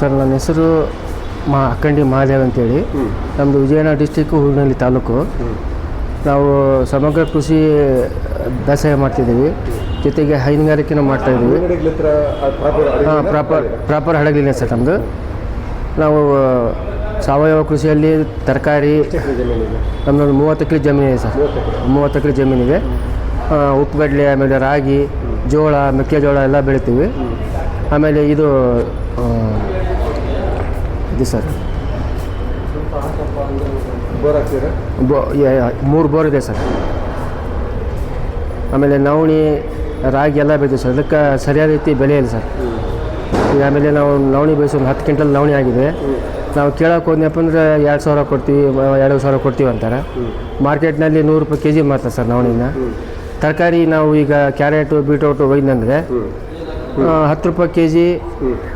Sir ನನ್ನ ಹೆಸರು ಅಕ್ಕಂಡಿ ಮಹಾದೇವ್ ಅಂತೇಳಿ. ನಮ್ಮದು ವಿಜಯನಗರ ಡಿಸ್ಟಿಕ್ಕು ಹೂವಿನಹಳ್ಳಿ ತಾಲೂಕು. ನಾವು ಸಮಗ್ರ ಕೃಷಿ ಬೇಸಾಯ ಮಾಡ್ತಿದ್ದೀವಿ, ಜೊತೆಗೆ ಹೈನುಗಾರಿಕೆನೂ ಮಾಡ್ತಾಯಿದ್ದೀವಿ. ಪ್ರಾಪರ್ ಹಡಗಲಿಲ್ಲ ಸರ್ ನಮ್ಮದು. ನಾವು ಸಾವಯವ ಕೃಷಿಯಲ್ಲಿ ತರಕಾರಿ, ನಮ್ಮದೊಂದು 30 ಎಕರೆ ಜಮೀನಿದೆ ಸರ್. 30 ಎಕರೆ ಜಮೀನಿದೆ. ಉಪ್ಪುಗಡ್ಲೆ, ಆಮೇಲೆ ರಾಗಿ, ಜೋಳ, ಮೆಕ್ಕೆಜೋಳ ಎಲ್ಲ ಬೆಳಿತೀವಿ. ಆಮೇಲೆ ಇದು ಸರ್ 3 ಬೋರ್ ಇದೆ ಸರ್. ಆಮೇಲೆ ನವಣಿ, ರಾಗಿ ಎಲ್ಲ ಬೆಳಿತೀವಿ ಸರ್. ಅದಕ್ಕೆ ಸರಿಯಾದ ರೀತಿ ಬೆಲೆ ಇಲ್ಲ ಸರ್. ಈಗ ಆಮೇಲೆ ನಾವು ನವಣಿ ಬೆಳೆಸಿ ಒಂದು 10 ಕ್ವಿಂಟಲ್ ನವಣಿ ಆಗಿದೆ. ನಾವು ಕೇಳೋಕೆ ಹೋದ್ನಪ್ಪ ಅಂದರೆ 2,000 ಕೊಡ್ತೀವಿ, 2,000 ಕೊಡ್ತೀವಿ ಅಂತಾರೆ. ಮಾರ್ಕೆಟ್ನಲ್ಲಿ 100 ರೂಪಾಯಿ ಕೆಜಿ ಮಾರ್ತಾರೆ ಸರ್ ನವಣಿನ. ತರಕಾರಿ ನಾವು ಈಗ ಕ್ಯಾರೆಟು, ಬೀಟ್ರೋಟು ಒಯ್ದಂದರೆ 10 ರೂಪಾಯಿ ಕೆಜಿ,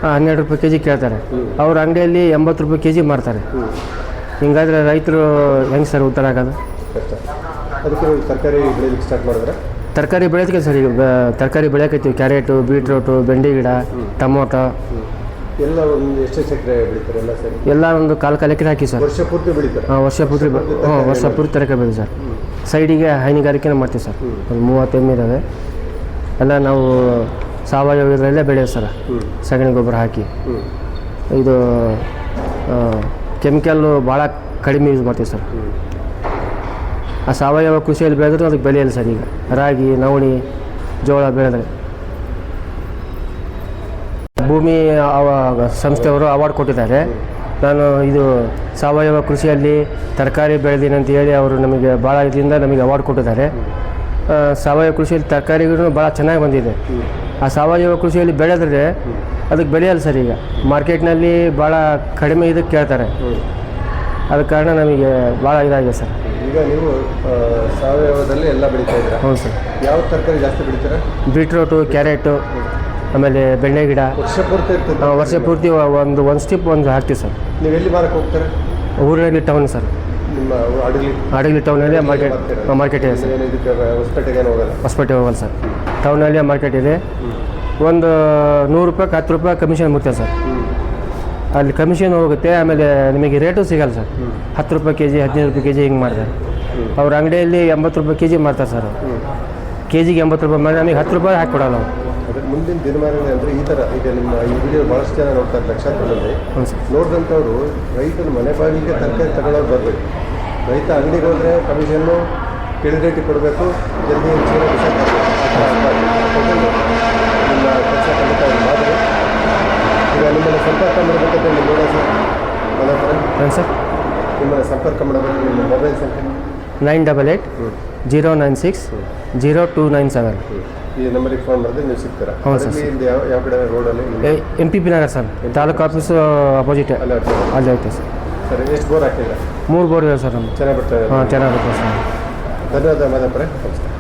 12 ರೂಪಾಯಿ ಕೆಜಿ ಕೇಳ್ತಾರೆ. ಅವ್ರ ಅಂಗಡಿಯಲ್ಲಿ 80 ರೂಪಾಯಿ ಕೆಜಿ ಮಾರ್ತಾರೆ. ಹಿಂಗಾದ್ರೆ ರೈತರು ಹೆಂಗೆ ಸರ್ ಉತ್ತರ ಆಗೋದು? ತರಕಾರಿ ಬೆಳೆಯೋದಕ್ಕೆ ಸರ್. ಈಗ ತರಕಾರಿ ಬೆಳೆಯಕತ್ತೀವಿ. ಕ್ಯಾರೆಟು, ಬೀಟ್ರೋಟು, ಬೆಂಡೆ ಗಿಡ, ಟೊಮೊಟೊ ಎಲ್ಲ ಒಂದು ಎಷ್ಟು ಎಕರೆ ಬೆಳೀತಾರೆ? ಎಲ್ಲ ಸರಿ, ಎಲ್ಲ ಒಂದು 4 ಎಕರೆ ಹಾಕಿ ಸರ್. ವರ್ಷ ಪೂರ್ತಿ ಬೆಳೀತಾರೆ? ವರ್ಷ ಪೂರ್ತಿ ತರಕಾರಿ ಬೆಳೀತೀವಿ ಸರ್. ಸೈಡಿಗೆ ಹೈನುಗಾರಿಕೆನೂ ಮಾಡ್ತೀವಿ ಸರ್. ಒಂದು 30 ಎಮ್ಮೆ ಇದ್ದಾವೆ. ಎಲ್ಲ ನಾವು ಸಾವಯವ ಇದರಲ್ಲೇ ಬೆಳೆಯೋದು ಸರ್. ಸಗಣಿ ಗೊಬ್ಬರ ಹಾಕಿ. ಇದು ಕೆಮಿಕಲ್ಲು ಭಾಳ ಕಡಿಮೆ ಯೂಸ್ ಮಾಡ್ತೀವಿ ಸರ್. ಆ ಸಾವಯವ ಕೃಷಿಯಲ್ಲಿ ಬೆಳೆದ್ರೆ ಅದಕ್ಕೆ ಬೆಲೆ ಇಲ್ಲ ಸರ್. ಈಗ ರಾಗಿ, ನವಣಿ, ಜೋಳ ಬೆಳೆದ್ರೆ ಭೂಮಿ ಸಂಸ್ಥೆಯವರು ಅವಾರ್ಡ್ ಕೊಟ್ಟಿದ್ದಾರೆ. ನಾನು ಇದು ಸಾವಯವ ಕೃಷಿಯಲ್ಲಿ ತರಕಾರಿ ಬೆಳೆದೀನಿ ಅಂತ ಹೇಳಿ ಅವರು ನಮಗೆ ಭಾಳ ಇದರಿಂದ ನಮಗೆ ಅವಾರ್ಡ್ ಕೊಟ್ಟಿದ್ದಾರೆ. ಸಾವಯವ ಕೃಷಿಯಲ್ಲಿ ತರಕಾರಿಗಳು ಭಾಳ ಚೆನ್ನಾಗಿ ಬಂದಿದೆ. ಆ ಸಾವಯವ ಕೃಷಿಯಲ್ಲಿ ಬೆಳೆದ್ರೆ ಅದಕ್ಕೆ ಬೆಲೆ ಇಲ್ಲ ಸರ್. ಈಗ ಮಾರ್ಕೆಟ್ನಲ್ಲಿ ಭಾಳ ಕಡಿಮೆ ಇದಕ್ಕೆ ಕೇಳ್ತಾರೆ. ಅದ ಕಾರಣ ನಮಗೆ ಭಾಳ ಇದಾಗಿದೆ ಸರ್. ಈಗ ನೀವು ಸಾವಯವದಲ್ಲಿ ಎಲ್ಲ ಬೆಳೀತಾ ಇದ್ದೀರಾ? ಹೌದು ಸರ್. ಯಾವ ತರಕಾರಿ ಜಾಸ್ತಿ ಬೆಳೀತೀರಾ? ಬೀಟ್ರೋಟು, ಕ್ಯಾರೆಟು, ಆಮೇಲೆ ಬೆಂಡೆ ಗಿಡ. ವರ್ಷ ಪೂರ್ತಿ ಇರ್ತದೆ? ವರ್ಷ ಪೂರ್ತಿ ಒಂದು ಸ್ಟಿಪ್ ಹಾಕ್ತೀವಿ ಸರ್. ನೀವು ಎಲ್ಲಿ ಮಾರಕ್ಕೆ ಹೋಗ್ತಾರೆ? ಊರಿನಲ್ಲಿ ಟೌನ್ ಸರ್. ನಿಮ್ಮ ಅಡಗಲಿ ಟೌನಲ್ಲಿ ಮಾರ್ಕೆಟ್ ಇದೆ ಸರ್. ಹೊಸಪೇಟೆ ಹೋಗಲ್ಲ ಸರ್. ಟೌನಲ್ಲಿ ಮಾರ್ಕೆಟ್ ಇದೆ. ಒಂದು 100 ರೂಪಾಯಿ 10 ರೂಪಾಯಿ ಕಮಿಷನ್ ಮುಟ್ತಾರೆ ಸರ್. ಅಲ್ಲಿ ಕಮಿಷನ್ ಹೋಗುತ್ತೆ. ಆಮೇಲೆ ನಿಮಗೆ ರೇಟು ಸಿಗಲ್ಲ ಸರ್. 10 ರೂಪಾಯಿ ಕೆಜಿ, 15 ರೂಪಾಯಿ ಕೆಜಿ ಹಿಂಗೆ ಮಾಡ್ತಾರೆ. ಅವ್ರ ಅಂಗಡಿಯಲ್ಲಿ 80 ರೂಪಾಯಿ ಕೆಜಿ ಮಾಡ್ತಾರೆ ಸರ್. ಕೆಜಿಗೆ 80 ರೂಪಾಯಿ ಮಾಡಿ ನಮಗೆ 10 ರೂಪಾಯಿ ಹಾಕಿ ಕೊಡಲ್ಲ. ಅದಕ್ಕೆ ಮುಂದಿನ ದಿನಮಾನಗಳು ಅಂದರೆ ಈ ಥರ ಈಗ ನಿಮ್ಮ ಈ ವಿಡಿಯೋ ಭಾಳಷ್ಟು ಜನ ನೋಡ್ತಾರೆ, ಲಕ್ಷಾಂತರದಲ್ಲಿ ನೋಡಿದಂಥವ್ರು ರೈತನ ಮನೆ ಬಾಗಿಲಿಗೆ ತರಕಾರಿ ತಗೊಳ್ಳೋರು ಬರಬೇಕು. ರೈತ ಅಂಗಡಿಗೆ ಹೋದರೆ ಕಮಿಷನ್ನು ಕೆಳ ರೇಟಿಗೆ ಕೊಡಬೇಕು, ಜಲ್ದಿ ಚೀಲ ನಿಮ್ಮ ಕೆಲಸ ಖಂಡಿತ ಮಾಡಿ. ಈಗ ನಿಮ್ಮನ್ನು ಸಂಪರ್ಕ ಮಾಡಬೇಕಂದ್ರೆ ನಿಮ್ಮ ನೋಡೋ ಸರ್ ಹಾಂ ಸರ್. ನಿಮ್ಮನ್ನು ಸಂಪರ್ಕ ಮಾಡಬೇಕು. ನಿಮ್ಮ ಮೊಬೈಲ್ ಸಂಖ್ಯೆ 9880960297. ಈ ನಂಬರಿಗೆ ಫೋನ್ ಮಾಡಿದ್ರೆ ನೀವು ಸಿಗ್ತೀರಾ? ಹೌದು ಸರ್. ಯಾವ ಕಡೆ ರೋಡಲ್ಲಿ? MPP ನಗರ ಸರ್. ತಾಲೂಕು ಆಫೀಸು ಅಪೋಸಿಟ್ ಅಲ್ಲಿ ಐತೆ ಸರ್. ಸರ್, ಎಷ್ಟು ಬೋರ್ ಹಾಕಿದ್ರೆ? 3 ಬೋರ್ ಇದೆ ಸರ್. ಚೆನ್ನಾಗಿ ಬರ್ತಾರೆ? ಹಾಂ, ಚೆನ್ನಾಗಿ ಬರ್ತದೆ ಸರ್. ಧನ್ಯವಾದ ಮಾದಪ್ಪರೇ. ನಮಸ್ಕಾರ.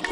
You